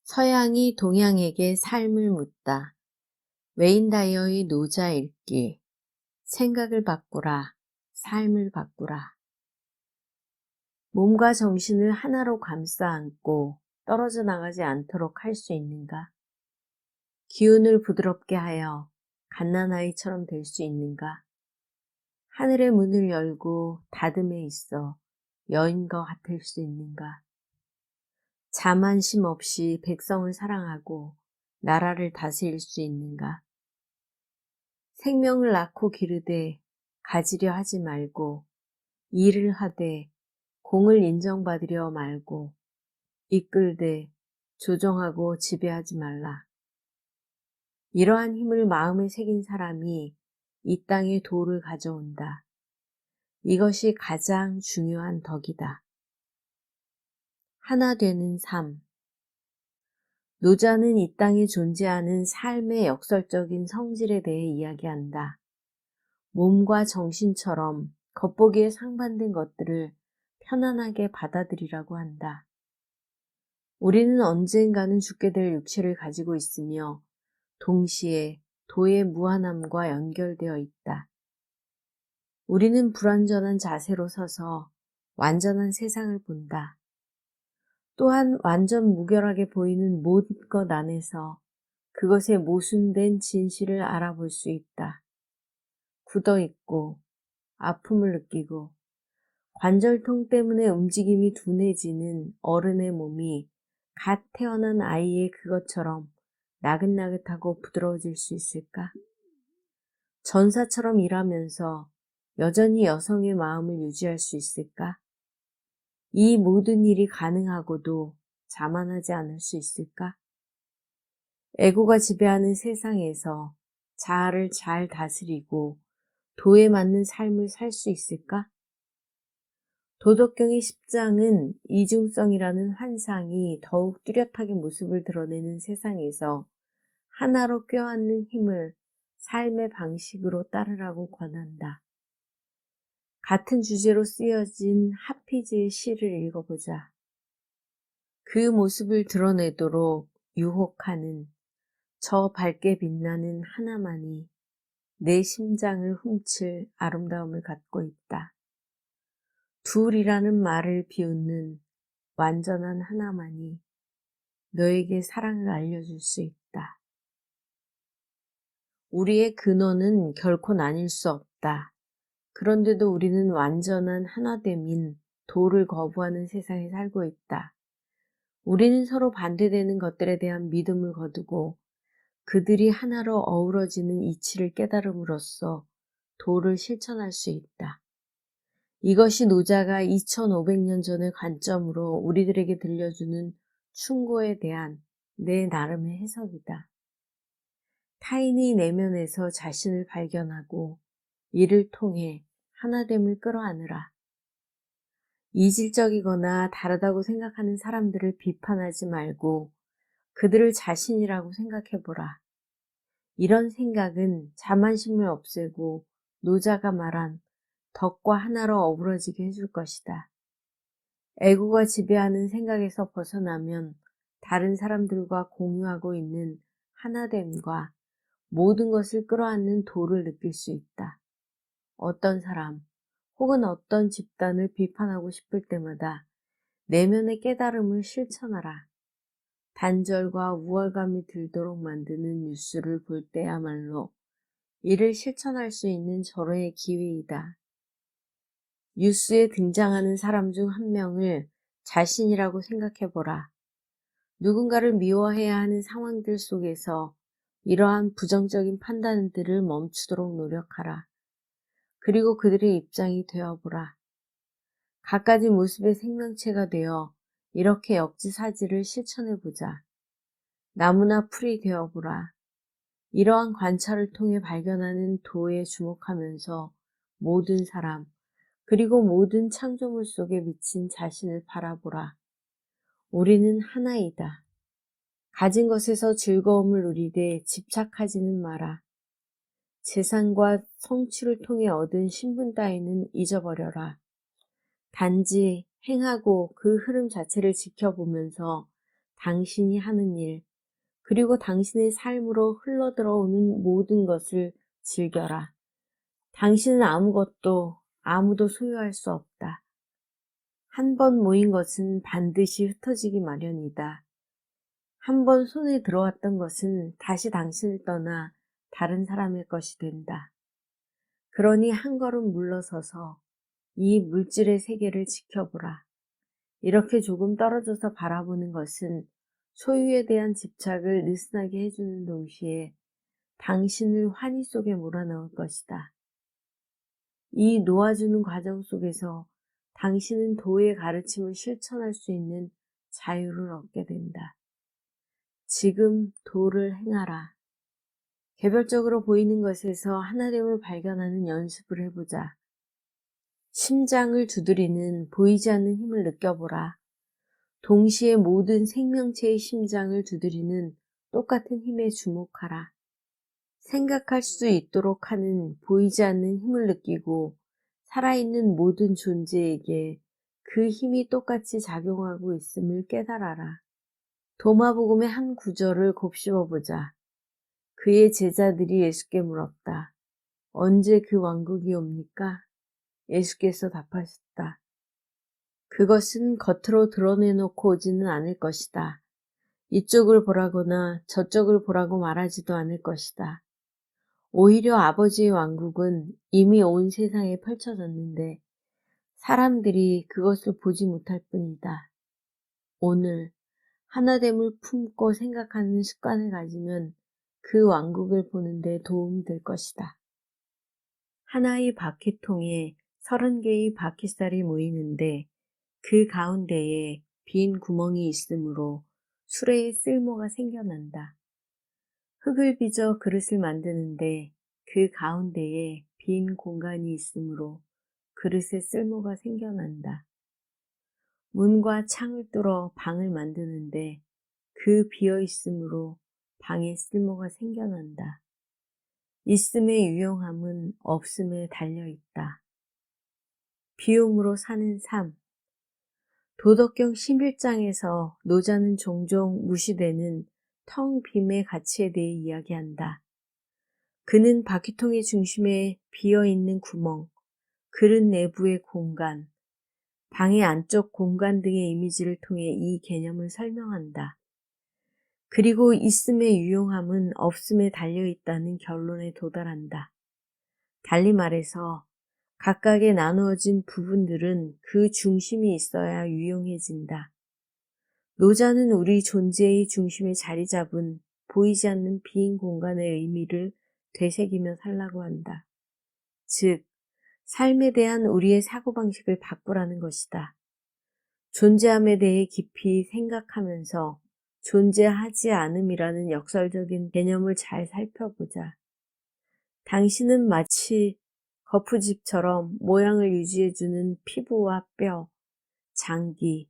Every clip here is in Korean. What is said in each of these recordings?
서양이 동양에게 삶을 묻다. 웨인 다이어의 노자 읽기. 생각을 바꾸라. 삶을 바꾸라. 몸과 정신을 하나로 감싸 안고 떨어져 나가지 않도록 할 수 있는가? 기운을 부드럽게 하여 갓난아이처럼 될 수 있는가? 하늘의 문을 열고 닫음에 있어 여인과 같을 수 있는가? 자만심 없이 백성을 사랑하고 나라를 다스릴 수 있는가? 생명을 낳고 기르되 가지려 하지 말고 일을 하되 공을 인정받으려 말고 이끌되 조정하고 지배하지 말라. 이러한 힘을 마음에 새긴 사람이 이 땅에 도를 가져온다. 이것이 가장 중요한 덕이다. 하나 되는 삶. 노자는 이 땅에 존재하는 삶의 역설적인 성질에 대해 이야기한다. 몸과 정신처럼 겉보기에 상반된 것들을 편안하게 받아들이라고 한다. 우리는 언젠가는 죽게 될 육체를 가지고 있으며 동시에 도의 무한함과 연결되어 있다. 우리는 불완전한 자세로 서서 완전한 세상을 본다. 또한 완전 무결하게 보이는 모든 것 안에서 그것의 모순된 진실을 알아볼 수 있다. 굳어있고 아픔을 느끼고 관절통 때문에 움직임이 둔해지는 어른의 몸이 갓 태어난 아이의 그것처럼 나긋나긋하고 부드러워질 수 있을까? 전사처럼 일하면서 여전히 여성의 마음을 유지할 수 있을까? 이 모든 일이 가능하고도 자만하지 않을 수 있을까? 에고가 지배하는 세상에서 자아를 잘 다스리고 도에 맞는 삶을 살 수 있을까? 도덕경의 10장은 이중성이라는 환상이 더욱 뚜렷하게 모습을 드러내는 세상에서 하나로 껴안는 힘을 삶의 방식으로 따르라고 권한다. 같은 주제로 쓰여진 하피즈의 시를 읽어보자. 그 모습을 드러내도록 유혹하는 저 밝게 빛나는 하나만이 내 심장을 훔칠 아름다움을 갖고 있다. 둘이라는 말을 비웃는 완전한 하나만이 너에게 사랑을 알려줄 수 있다. 우리의 근원은 결코 나뉠 수 없다. 그런데도 우리는 완전한 하나됨인 도를 거부하는 세상에 살고 있다. 우리는 서로 반대되는 것들에 대한 믿음을 거두고 그들이 하나로 어우러지는 이치를 깨달음으로써 도를 실천할 수 있다. 이것이 노자가 2500년 전의 관점으로 우리들에게 들려주는 충고에 대한 내 나름의 해석이다. 타인의 내면에서 자신을 발견하고 이를 통해 하나됨을 끌어안으라. 이질적이거나 다르다고 생각하는 사람들을 비판하지 말고 그들을 자신이라고 생각해보라. 이런 생각은 자만심을 없애고 노자가 말한 덕과 하나로 어우러지게 해줄 것이다. 에고가 지배하는 생각에서 벗어나면 다른 사람들과 공유하고 있는 하나됨과 모든 것을 끌어안는 도를 느낄 수 있다. 어떤 사람 혹은 어떤 집단을 비판하고 싶을 때마다 내면의 깨달음을 실천하라. 단절과 우월감이 들도록 만드는 뉴스를 볼 때야말로 이를 실천할 수 있는 절호의 기회이다. 뉴스에 등장하는 사람 중 한 명을 자신이라고 생각해보라. 누군가를 미워해야 하는 상황들 속에서 이러한 부정적인 판단들을 멈추도록 노력하라. 그리고 그들의 입장이 되어보라. 갖가지 모습의 생명체가 되어 이렇게 역지사지를 실천해보자. 나무나 풀이 되어보라. 이러한 관찰을 통해 발견하는 도에 주목하면서 모든 사람, 그리고 모든 창조물 속에 미친 자신을 바라보라. 우리는 하나이다. 가진 것에서 즐거움을 누리되 집착하지는 마라. 재산과 성취를 통해 얻은 신분 따위는 잊어버려라. 단지 행하고 그 흐름 자체를 지켜보면서 당신이 하는 일, 그리고 당신의 삶으로 흘러들어오는 모든 것을 즐겨라. 당신은 아무것도, 아무도 소유할 수 없다. 한 번 모인 것은 반드시 흩어지기 마련이다. 한 번 손에 들어왔던 것은 다시 당신을 떠나 다른 사람의 것이 된다. 그러니 한 걸음 물러서서 이 물질의 세계를 지켜보라. 이렇게 조금 떨어져서 바라보는 것은 소유에 대한 집착을 느슨하게 해주는 동시에 당신을 환희 속에 몰아넣을 것이다. 이 놓아주는 과정 속에서 당신은 도의 가르침을 실천할 수 있는 자유를 얻게 된다. 지금 도를 행하라. 개별적으로 보이는 것에서 하나됨을 발견하는 연습을 해보자. 심장을 두드리는 보이지 않는 힘을 느껴보라. 동시에 모든 생명체의 심장을 두드리는 똑같은 힘에 주목하라. 생각할 수 있도록 하는 보이지 않는 힘을 느끼고 살아있는 모든 존재에게 그 힘이 똑같이 작용하고 있음을 깨달아라. 도마복음의 한 구절을 곱씹어보자. 그의 제자들이 예수께 물었다. 언제 그 왕국이 옵니까? 예수께서 답하셨다. 그것은 겉으로 드러내놓고 오지는 않을 것이다. 이쪽을 보라거나 저쪽을 보라고 말하지도 않을 것이다. 오히려 아버지의 왕국은 이미 온 세상에 펼쳐졌는데 사람들이 그것을 보지 못할 뿐이다. 오늘 하나됨을 품고 생각하는 습관을 가지면 그 왕국을 보는 데 도움이 될 것이다. 하나의 바퀴통에 30개의 바퀴살이 모이는데 그 가운데에 빈 구멍이 있으므로 수레에 쓸모가 생겨난다. 흙을 빚어 그릇을 만드는데 그 가운데에 빈 공간이 있으므로 그릇에 쓸모가 생겨난다. 문과 창을 뚫어 방을 만드는데 그 비어 있으므로 방에 쓸모가 생겨난다. 있음의 유용함은 없음에 달려있다. 비움으로 사는 삶. 도덕경 11장에서 노자는 종종 무시되는 텅 빔의 가치에 대해 이야기한다. 그는 바퀴통의 중심에 비어있는 구멍, 그릇 내부의 공간, 방의 안쪽 공간 등의 이미지를 통해 이 개념을 설명한다. 그리고 있음의 유용함은 없음에 달려있다는 결론에 도달한다. 달리 말해서 각각의 나누어진 부분들은 그 중심이 있어야 유용해진다. 노자는 우리 존재의 중심에 자리 잡은 보이지 않는 빈 공간의 의미를 되새기며 살라고 한다. 즉, 삶에 대한 우리의 사고방식을 바꾸라는 것이다. 존재함에 대해 깊이 생각하면서 존재하지 않음이라는 역설적인 개념을 잘 살펴보자. 당신은 마치 거푸집처럼 모양을 유지해주는 피부와 뼈, 장기,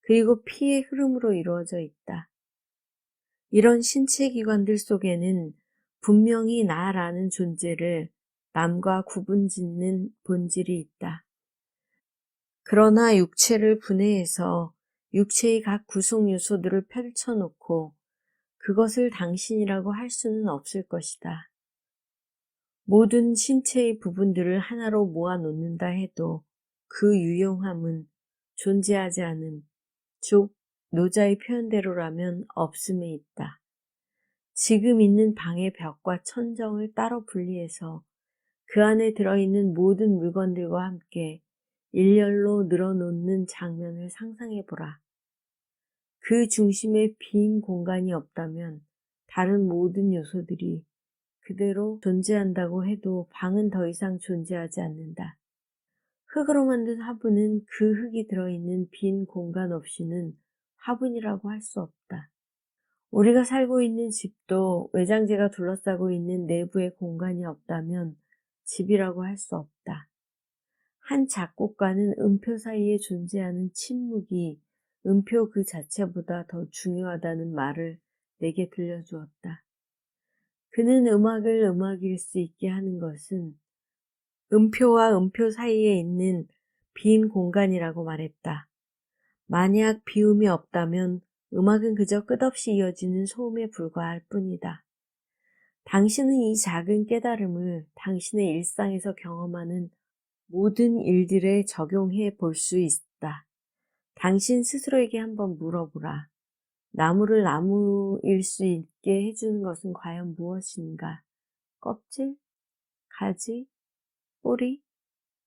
그리고 피의 흐름으로 이루어져 있다. 이런 신체 기관들 속에는 분명히 나라는 존재를 남과 구분짓는 본질이 있다. 그러나 육체를 분해해서 육체의 각 구성 요소들을 펼쳐놓고 그것을 당신이라고 할 수는 없을 것이다. 모든 신체의 부분들을 하나로 모아놓는다 해도 그 유용함은 존재하지 않음, 즉 노자의 표현대로라면 없음에 있다. 지금 있는 방의 벽과 천정을 따로 분리해서 그 안에 들어있는 모든 물건들과 함께 일렬로 늘어놓는 장면을 상상해보라. 그 중심에 빈 공간이 없다면 다른 모든 요소들이 그대로 존재한다고 해도 방은 더 이상 존재하지 않는다. 흙으로 만든 화분은 그 흙이 들어있는 빈 공간 없이는 화분이라고 할 수 없다. 우리가 살고 있는 집도 외장재가 둘러싸고 있는 내부의 공간이 없다면 집이라고 할 수 없다. 한 작곡가는 음표 사이에 존재하는 침묵이 음표 그 자체보다 더 중요하다는 말을 내게 들려주었다. 그는 음악을 음악일 수 있게 하는 것은 음표와 음표 사이에 있는 빈 공간이라고 말했다. 만약 비움이 없다면 음악은 그저 끝없이 이어지는 소음에 불과할 뿐이다. 당신은 이 작은 깨달음을 당신의 일상에서 경험하는 모든 일들에 적용해 볼 수 있다. 당신 스스로에게 한번 물어보라. 나무를 나무일 수 있게 해주는 것은 과연 무엇인가? 껍질? 가지? 뿌리?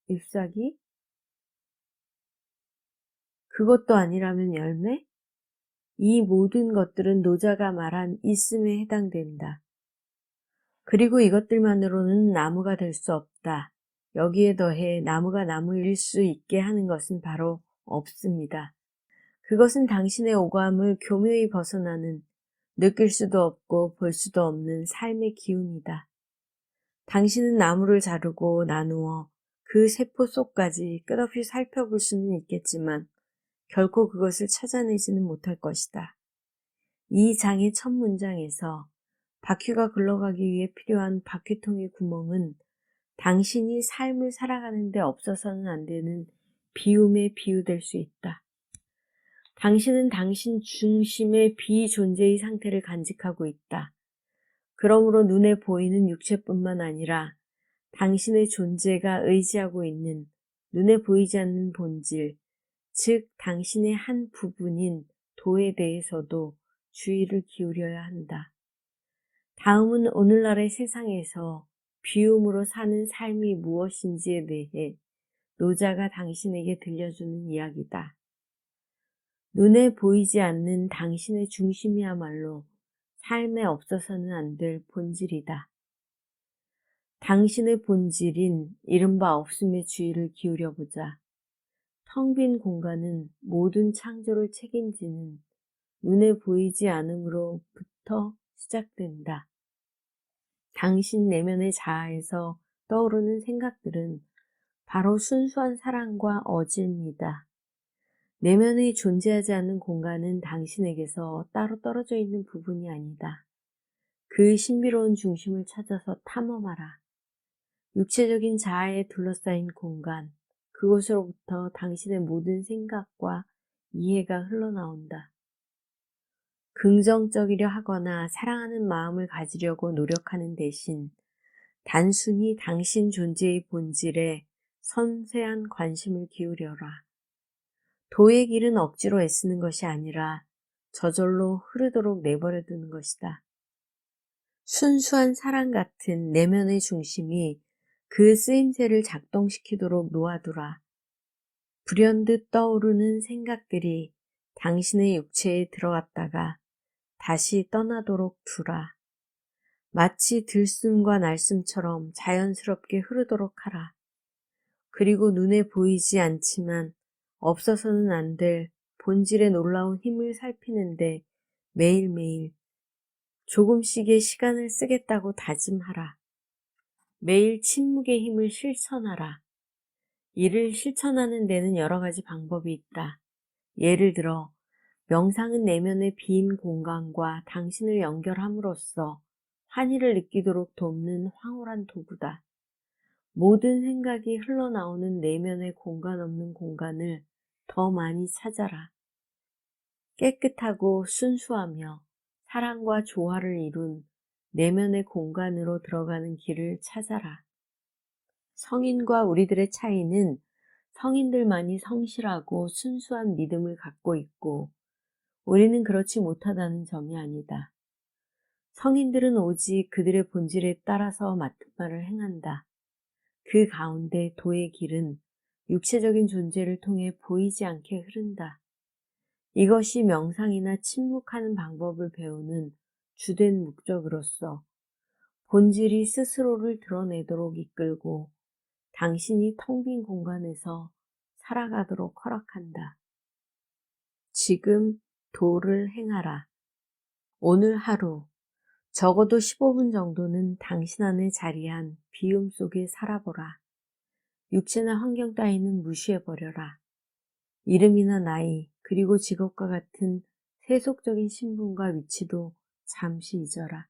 잎사귀? 그것도 아니라면 열매? 이 모든 것들은 노자가 말한 있음에 해당된다. 그리고 이것들만으로는 나무가 될 수 없다. 여기에 더해 나무가 나무일 수 있게 하는 것은 바로 없습니다. 그것은 당신의 오감을 교묘히 벗어나는 느낄 수도 없고 볼 수도 없는 삶의 기운이다. 당신은 나무를 자르고 나누어 그 세포 속까지 끝없이 살펴볼 수는 있겠지만 결코 그것을 찾아내지는 못할 것이다. 이 장의 첫 문장에서 바퀴가 굴러가기 위해 필요한 바퀴통의 구멍은 당신이 삶을 살아가는데 없어서는 안 되는 비움에 비유될 수 있다. 당신은 당신 중심의 비존재의 상태를 간직하고 있다. 그러므로 눈에 보이는 육체뿐만 아니라 당신의 존재가 의지하고 있는 눈에 보이지 않는 본질, 즉 당신의 한 부분인 도에 대해서도 주의를 기울여야 한다. 다음은 오늘날의 세상에서 비움으로 사는 삶이 무엇인지에 대해 노자가 당신에게 들려주는 이야기다. 눈에 보이지 않는 당신의 중심이야말로 삶에 없어서는 안 될 본질이다. 당신의 본질인 이른바 없음에 주의를 기울여보자. 텅 빈 공간은 모든 창조를 책임지는 눈에 보이지 않음으로부터 시작된다. 당신 내면의 자아에서 떠오르는 생각들은 바로 순수한 사랑과 어질입니다. 내면의 존재하지 않는 공간은 당신에게서 따로 떨어져 있는 부분이 아니다. 그 신비로운 중심을 찾아서 탐험하라. 육체적인 자아에 둘러싸인 공간, 그곳으로부터 당신의 모든 생각과 이해가 흘러나온다. 긍정적이려 하거나 사랑하는 마음을 가지려고 노력하는 대신 단순히 당신 존재의 본질에 섬세한 관심을 기울여라. 도의 길은 억지로 애쓰는 것이 아니라 저절로 흐르도록 내버려 두는 것이다. 순수한 사랑 같은 내면의 중심이 그 쓰임새를 작동시키도록 놓아두라. 불현듯 떠오르는 생각들이 당신의 육체에 들어갔다가 다시 떠나도록 두라. 마치 들숨과 날숨처럼 자연스럽게 흐르도록 하라. 그리고 눈에 보이지 않지만 없어서는 안 될 본질의 놀라운 힘을 살피는데 매일매일 조금씩의 시간을 쓰겠다고 다짐하라. 매일 침묵의 힘을 실천하라. 이를 실천하는 데는 여러 가지 방법이 있다. 예를 들어 명상은 내면의 빈 공간과 당신을 연결함으로써 환희를 느끼도록 돕는 황홀한 도구다. 모든 생각이 흘러나오는 내면의 공간 없는 공간을 더 많이 찾아라. 깨끗하고 순수하며 사랑과 조화를 이룬 내면의 공간으로 들어가는 길을 찾아라. 성인과 우리들의 차이는 성인들만이 성실하고 순수한 믿음을 갖고 있고 우리는 그렇지 못하다는 점이 아니다. 성인들은 오직 그들의 본질에 따라서 맡은 말을 행한다. 그 가운데 도의 길은 육체적인 존재를 통해 보이지 않게 흐른다. 이것이 명상이나 침묵하는 방법을 배우는 주된 목적으로서 본질이 스스로를 드러내도록 이끌고 당신이 텅 빈 공간에서 살아가도록 허락한다. 지금 도를 행하라. 오늘 하루 적어도 15분 정도는 당신 안에 자리한 비움 속에 살아보라. 육체나 환경 따위는 무시해버려라. 이름이나 나이, 그리고 직업과 같은 세속적인 신분과 위치도 잠시 잊어라.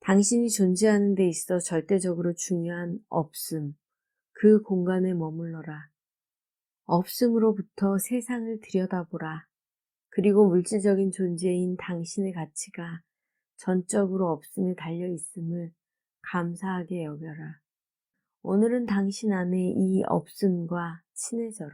당신이 존재하는 데 있어 절대적으로 중요한 없음, 그 공간에 머물러라. 없음으로부터 세상을 들여다보라. 그리고 물질적인 존재인 당신의 가치가 전적으로 없음에 달려 있음을 감사하게 여겨라. 오늘은 당신 안에 이 없음과 친해져라.